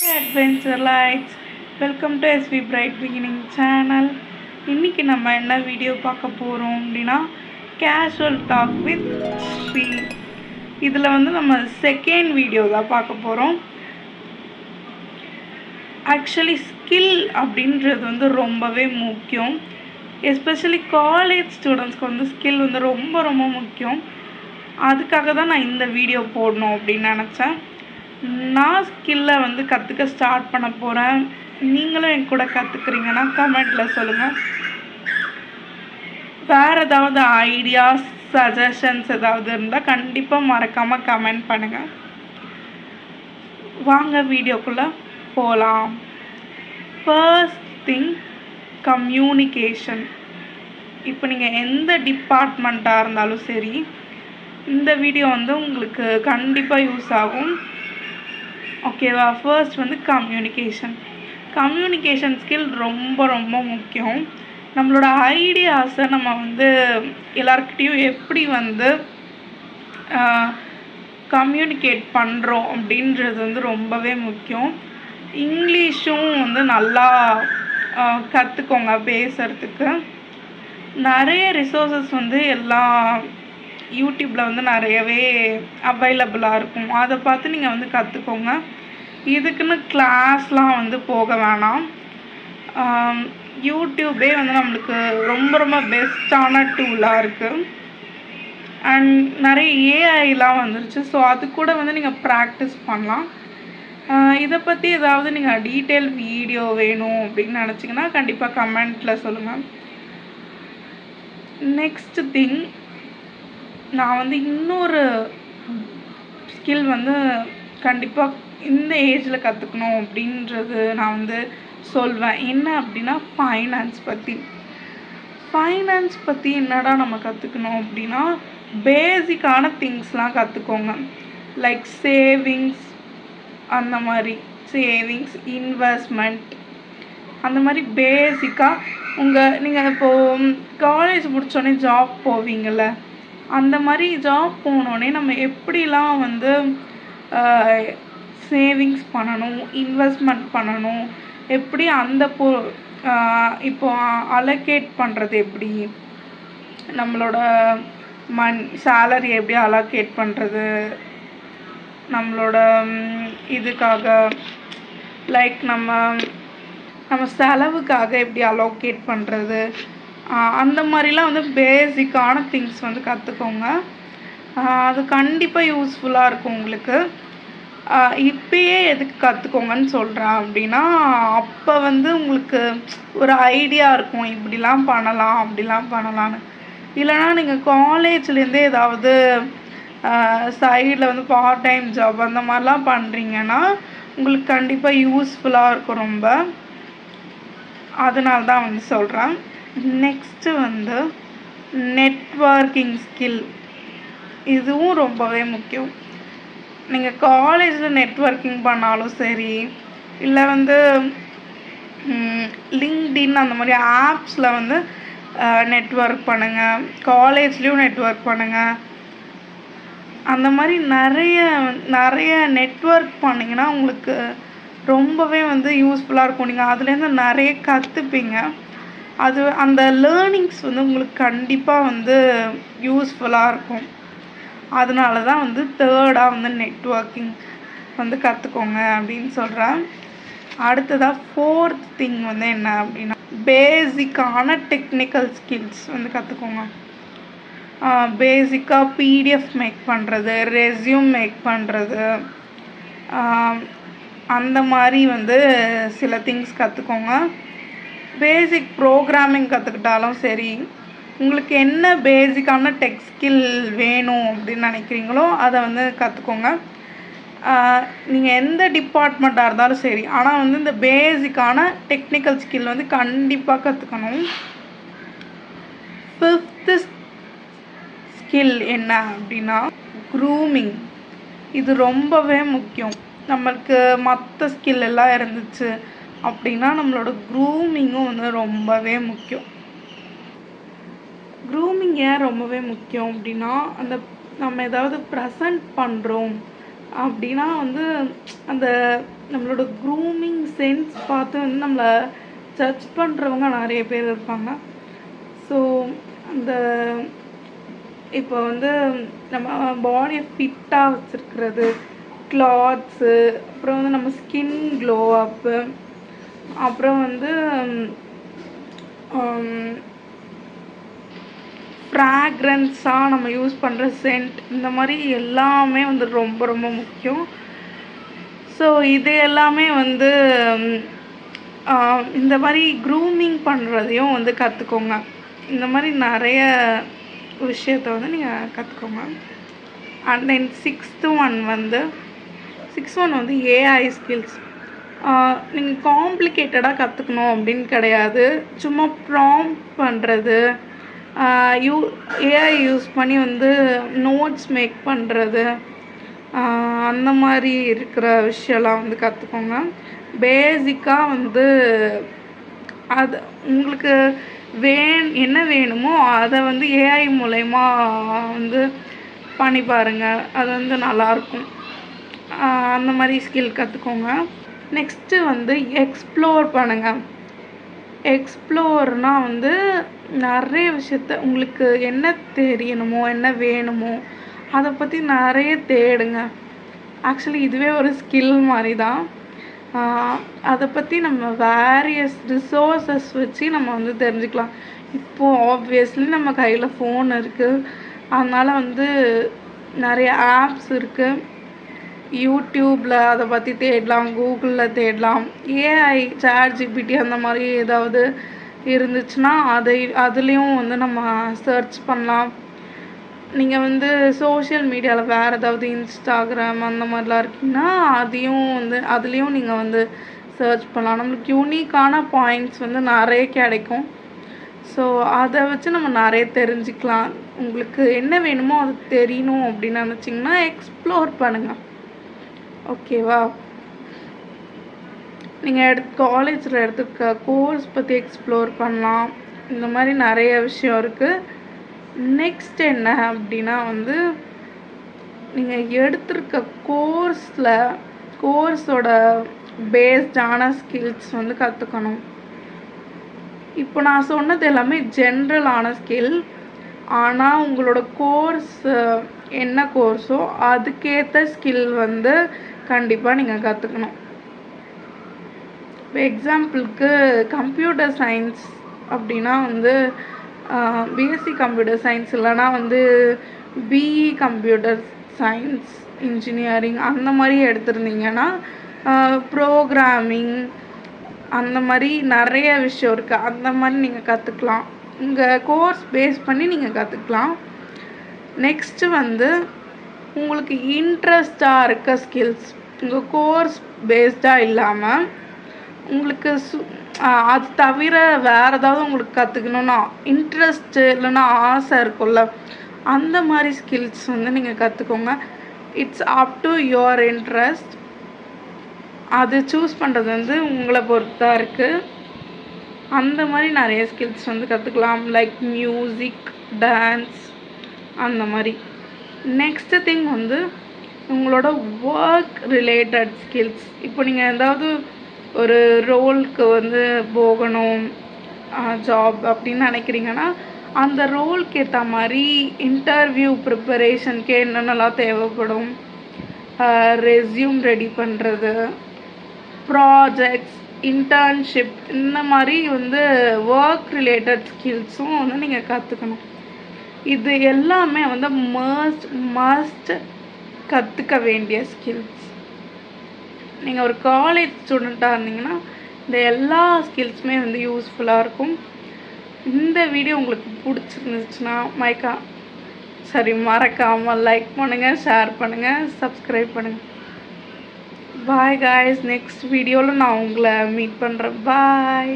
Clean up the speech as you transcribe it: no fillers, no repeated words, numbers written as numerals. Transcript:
Adventure Lights. Welcome to SV Bright Beginning channel. இன்னைக்கு நம்ம என்ன வீடியோ பார்க்க போகிறோம் அப்படின்னா கேஷுவல் டாக் வித் ஸ்ரீ. இதில் நம்ம செகண்ட் வீடியோ தான் பார்க்க போகிறோம். ஆக்சுவலி ஸ்கில் அப்படின்றது ரொம்பவே முக்கியம். எஸ்பெஷலி காலேஜ் ஸ்டூடெண்ட்ஸ்க்கு ஸ்கில் ரொம்ப ரொம்ப முக்கியம். அதுக்காக தான் நான் இந்த வீடியோ போடணும் அப்படின்னு நினச்சேன். நான் ஸ்கில்லை கற்றுக்க ஸ்டார்ட் பண்ண போகிறேன். நீங்களும் என் கூட கற்றுக்குறீங்கன்னா கமெண்ட்டில் சொல்லுங்கள். வேறு ஏதாவது ஐடியாஸ் சஜஷன்ஸ் ஏதாவது இருந்தால் கண்டிப்பாக மறக்காமல் கமெண்ட் பண்ணுங்கள். வாங்க வீடியோக்குள்ளே போகலாம். First thing, communication. இப்போ நீங்கள் எந்த டிபார்ட்மெண்ட்டாக இருந்தாலும் சரி, இந்த வீடியோ உங்களுக்கு கண்டிப்பாக யூஸ் ஆகும். ஓகேவா? ஃபர்ஸ்ட் கம்யூனிகேஷன் ஸ்கில் ரொம்ப ரொம்ப முக்கியம். நம்மளோட ஐடியாஸை நம்ம எல்லாருக்கிட்டையும் எப்படி கம்யூனிகேட் பண்ணுறோம் அப்படின்றது ரொம்பவே முக்கியம். இங்கிலீஷும் நல்லா கற்றுக்கோங்க பேசுகிறதுக்கு. நிறைய ரிசோர்ஸஸ் எல்லா யூடியூப்பில் நிறையவே அவைலபிளாக இருக்கும். அதை பார்த்து நீங்கள் கற்றுக்கோங்க. இதுக்குன்னு கிளாஸ்லாம் போக வேணாம். யூடியூபே நம்மளுக்கு ரொம்ப ரொம்ப பெஸ்ட்டான டூலாக இருக்குது. அண்ட் நிறைய ஏஐலாம் வந்துருச்சு. ஸோ அது கூட நீங்கள் ப்ராக்டிஸ் பண்ணலாம். இதை பற்றி ஏதாவது நீங்கள் டீட்டெயில் வீடியோ வேணும் அப்படின்னு நினச்சிங்கன்னா கண்டிப்பாக கமெண்ட்டில் சொல்லுங்கள். நெக்ஸ்ட் திங், நான் இன்னொரு ஸ்கில் கண்டிப்பாக இந்த ஏஜில் கற்றுக்கணும் அப்படின்றது நான் சொல்வேன். என்ன அப்படின்னா ஃபைனான்ஸ் பற்றி என்னடா நம்ம கற்றுக்கணும் அப்படின்னா பேசிக்கான திங்ஸ்லாம் கற்றுக்கோங்க. லைக் சேவிங்ஸ், அந்த மாதிரி சேவிங்ஸ், இன்வெஸ்ட்மெண்ட், அந்த மாதிரி பேசிக்காக நீங்கள் இப்போது காலேஜ் முடித்தோடனே ஜாப் போவீங்கள்ல, அந்த மாதிரி ஜாப் போனோடனே நம்ம எப்படிலாம் சேவிங்ஸ் பண்ணணும், இன்வெஸ்ட்மெண்ட் பண்ணணும், எப்படி அந்த இப்போ அலோகேட் பண்ணுறது, எப்படி நம்மளோட சேலரி எப்படி அலோகேட் பண்ணுறது, நம்மளோட இதுக்காக லைக் நம்ம செலவுக்காக எப்படி அலோகேட் பண்ணுறது, அந்த மாதிரிலாம் பேசிக்கான திங்ஸ் கற்றுக்கோங்க. அது கண்டிப்பாக யூஸ்ஃபுல்லாக இருக்கும் உங்களுக்கு. இப்பயே எதுக்கு கற்றுக்கோங்கன்னு சொல்கிறேன் அப்படின்னா, அப்போ உங்களுக்கு ஒரு ஐடியா இருக்கும், இப்படிலாம் பண்ணலாம் அப்படிலாம் பண்ணலான்னு. இல்லைனா நீங்கள் காலேஜ்லேருந்தே ஏதாவது சைடில் பார்ட் டைம் ஜாப் அந்த மாதிரிலாம் பண்ணுறீங்கன்னா உங்களுக்கு கண்டிப்பாக யூஸ்ஃபுல்லாக இருக்கும் ரொம்ப. அதனால தான் சொல்கிறேன். Next networking skill. இதுவும் ரொம்பவே முக்கியம். நீங்கள் காலேஜில் நெட்வொர்க்கிங் பண்ணாலும் சரி, இல்லை லிங்க்டின் அந்த மாதிரி ஆப்ஸில் நெட்வொர்க் பண்ணுங்கள். காலேஜ்லேயும் நெட்வொர்க் பண்ணுங்கள். அந்த மாதிரி நிறைய நெட்வொர்க் பண்ணிங்கன்னா உங்களுக்கு ரொம்பவே யூஸ்ஃபுல்லாக இருக்கும். நீங்கள் அதுலேருந்து நிறைய கற்றுப்பீங்க. அந்த லேர்னிங்ஸ் உங்களுக்கு கண்டிப்பாக யூஸ்ஃபுல்லாக இருக்கும். அதனால தான் தேர்டாக நெட்வொர்க்கிங் கற்றுக்கோங்க அப்படின்னு சொல்கிறேன். அடுத்ததாக ஃபோர்த் திங் என்ன அப்படின்னா பேசிக்கான டெக்னிக்கல் ஸ்கில்ஸ் கற்றுக்கோங்க. பேசிக்காக பிடிஎஃப் மேக் பண்ணுறது, ரெஸ்யூம் மேக் பண்ணுறது, அந்த மாதிரி சில திங்ஸ் கற்றுக்கோங்க. பேசிக் ப்ரோக்ராமிங் கற்றுக்கிட்டாலும் சரி, உங்களுக்கு என்ன பேசிக்கான டெக் ஸ்கில் வேணும் அப்படின்னு நினைக்கிறீங்களோ அதை கற்றுக்கோங்க. நீங்கள் எந்த டிபார்ட்மெண்ட்டாக இருந்தாலும் சரி, ஆனால் இந்த பேசிக்கான டெக்னிக்கல் ஸ்கில் கண்டிப்பாக கற்றுக்கணும். ஃபிஃப்த்து ஸ்கில் என்ன அப்படின்னா க்ரூமிங். இது ரொம்பவே முக்கியம். நம்மளுக்கு மற்ற ஸ்கில் எல்லாம் இருந்துச்சு அப்படின்னா நம்மளோட க்ரூமிங்கும் ரொம்பவே முக்கியம். க்ரூமிங் ஏன் ரொம்பவே முக்கியம் அப்படின்னா, நம்ம ஏதாவது ப்ரெசன்ட் பண்ணுறோம் அப்படின்னா அந்த நம்மளோட க்ரூமிங் சென்ஸ் பார்த்து வந்து நம்மளை ஜட்ஜ் பண்ணுறவங்க நிறைய பேர் இருப்பாங்க. ஸோ அந்த இப்போ வந்து நம்ம பாடியை ஃபிட்டாக வச்சுருக்கிறது, கிளாத்ஸு, அப்புறம் வந்து நம்ம ஸ்கின் க்ளோ அப்பு, அப்புறம் வந்து ஃப்ராக்ரன்ஸாக நம்ம யூஸ் பண்ணுற சென்ட், இந்த மாதிரி எல்லாமே வந்து ரொம்ப ரொம்ப முக்கியம். ஸோ இது எல்லாமே வந்து இந்த மாதிரி க்ரூமிங் பண்ணுறதையும் வந்து கற்றுக்கோங்க. இந்த மாதிரி நிறைய விஷயத்த வந்து நீங்கள் கற்றுக்கோங்க. அண்ட் தென் சிக்ஸ்த் ஒன் வந்து ஏஐ ஸ்கில்ஸ். நீங்கள் காம்ப்ளிகேட்டடாக கற்றுக்கணும் அப்படின்னு கிடையாது. சும்மா ப்ராம்ப்ட் பண்ணுறது, ஏஐ யூஸ் பண்ணி வந்து நோட்ஸ் மேக் பண்ணுறது, அந்த மாதிரி இருக்கிற விஷயம்லாம் வந்து கற்றுக்கோங்க. பேசிக்காக வந்து அது உங்களுக்கு என்ன வேணுமோ அதை வந்து ஏஐ மூலயமா வந்து பண்ணி பாருங்கள். அது வந்து நல்லாயிருக்கும். அந்த மாதிரி ஸ்கில் கற்றுக்கோங்க. நெக்ஸ்ட்டு வந்து எக்ஸ்ப்ளோர் பண்ணுங்கள். எக்ஸ்ப்ளோர்னால் வந்து நிறைய விஷயத்த உங்களுக்கு என்ன தெரியணுமோ என்ன வேணுமோ அதை பற்றி நிறைய தேடுங்க. ஆக்சுவலி இதுவே ஒரு ஸ்கில் மாதிரி தான். அதை பற்றி நம்ம வேரியஸ் ரிசோர்ஸஸ் வச்சு நம்ம வந்து தெரிஞ்சுக்கலாம். இப்போது ஆப்வியஸ்லி நம்ம கையில் ஃபோன் இருக்குது, அதனால் வந்து நிறைய ஆப்ஸ் இருக்குது. யூடியூப்பில் அதை பற்றி தேடலாம், கூகுளில் தேடலாம், ஏஐ ChatGPT அந்த மாதிரி ஏதாவது இருந்துச்சுன்னா அதுலேயும் வந்து நம்ம சர்ச் பண்ணலாம். நீங்கள் வந்து சோஷியல் மீடியாவில் வேறு ஏதாவது இன்ஸ்டாகிராம் அந்த மாதிரிலாம் இருக்கீங்கன்னா அதுலேயும் நீங்கள் வந்து சர்ச் பண்ணலாம். நம்மளுக்கு யூனிக்கான பாயிண்ட்ஸ் வந்து நிறைய கிடைக்கும். ஸோ அதை வச்சு நம்ம நிறைய தெரிஞ்சுக்கலாம். உங்களுக்கு என்ன வேணுமோ அது தெரியணும் அப்படின்னு நினச்சிங்கன்னா எக்ஸ்ப்ளோர் பண்ணுங்கள். ஓகேவா? நீங்கள் காலேஜில் எடுத்துக்க கோர்ஸ் பற்றி எக்ஸ்ப்ளோர் பண்ணலாம். இந்த மாதிரி நிறைய விஷயம் இருக்குது. நெக்ஸ்ட் என்ன அப்படின்னா வந்து நீங்கள் எடுத்திருக்க கோர்ஸோட பேஸ்டான ஸ்கில்ஸ் வந்து கற்றுக்கணும். இப்போ நான் சொன்னது எல்லாமே ஜென்ரலான ஸ்கில். ஆனால் உங்களோட கோர்ஸ் என்ன கோர்ஸோ அதுக்கேற்ற ஸ்கில் வந்து கண்டிப்பாக நீங்கள் கற்றுக்கணும். இப்போ எக்ஸாம்பிளுக்கு கம்ப்யூட்டர் சயின்ஸ் அப்படின்னா வந்து பிஎஸ்சி கம்ப்யூட்டர் சயின்ஸ் இல்லைனா வந்து பிஇ கம்ப்யூட்டர் சயின்ஸ் இன்ஜினியரிங் அந்த மாதிரி எடுத்திருந்தீங்கன்னா ப்ரோக்ராமிங் அந்த மாதிரி நிறைய விஷயம் இருக்குது. அந்த மாதிரி நீங்கள் கற்றுக்கலாம். உங்கள் கோர்ஸ் பேஸ் பண்ணி நீங்கள் கற்றுக்கலாம். நெக்ஸ்ட்டு வந்து உங்களுக்கு இன்ட்ரெஸ்டாக இருக்க ஸ்கில்ஸ், உங்கள் கோர்ஸ் பேஸ்டாக இல்லாமல் உங்களுக்கு அது தவிர வேறு ஏதாவது உங்களுக்கு கற்றுக்கணுன்னா இன்ட்ரெஸ்ட்டு இல்லைன்னா ஆசை இருக்கும்ல, அந்த மாதிரி ஸ்கில்ஸ் வந்து நீங்கள் கற்றுக்கோங்க. It's up to your interest. அது சூஸ் பண்ணுறது வந்து உங்களை பொறுத்தான் இருக்குது. அந்த மாதிரி நிறைய ஸ்கில்ஸ் வந்து கற்றுக்கலாம். லைக் மியூசிக், டான்ஸ் அந்த மாதிரி. நெக்ஸ்ட்டு திங் வந்து உங்களோட ஒர்க் ரிலேட்டட் ஸ்கில்ஸ். இப்போ நீங்கள் ஏதாவது ஒரு ரோலுக்கு வந்து போகணும், ஜாப் அப்படின்னு நினைக்கிறீங்கன்னா அந்த ரோலுக்கு ஏற்ற மாதிரி இன்டர்வியூ ப்ரிப்பரேஷனுக்கு என்னென்னலாம் தேவைப்படும், ரெஸ்யூம் ரெடி பண்ணுறது, ப்ராஜெக்ட்ஸ், இன்டர்ன்ஷிப், இந்த மாதிரி வந்து ஒர்க் ரிலேட்டட் ஸ்கில்ஸும் வந்து நீங்கள் கற்றுக்கணும். இது எல்லாமே வந்து மஸ்ட் கற்றுக்க வேண்டிய ஸ்கில்ஸ். நீங்கள் ஒரு காலேஜ் ஸ்டூடெண்ட்டாக இருந்தீங்கன்னா இந்த எல்லா ஸ்கில்ஸுமே வந்து யூஸ்ஃபுல்லாக இருக்கும். இந்த வீடியோ உங்களுக்கு பிடிச்சிருந்துச்சுன்னா மறக்காமல் லைக் பண்ணுங்கள், ஷேர் பண்ணுங்கள், சப்ஸ்கிரைப் பண்ணுங்கள். Bye guys. நெக்ஸ்ட் வீடியோவில் நான் உங்களை மீட் பண்ணுறேன். பாய்.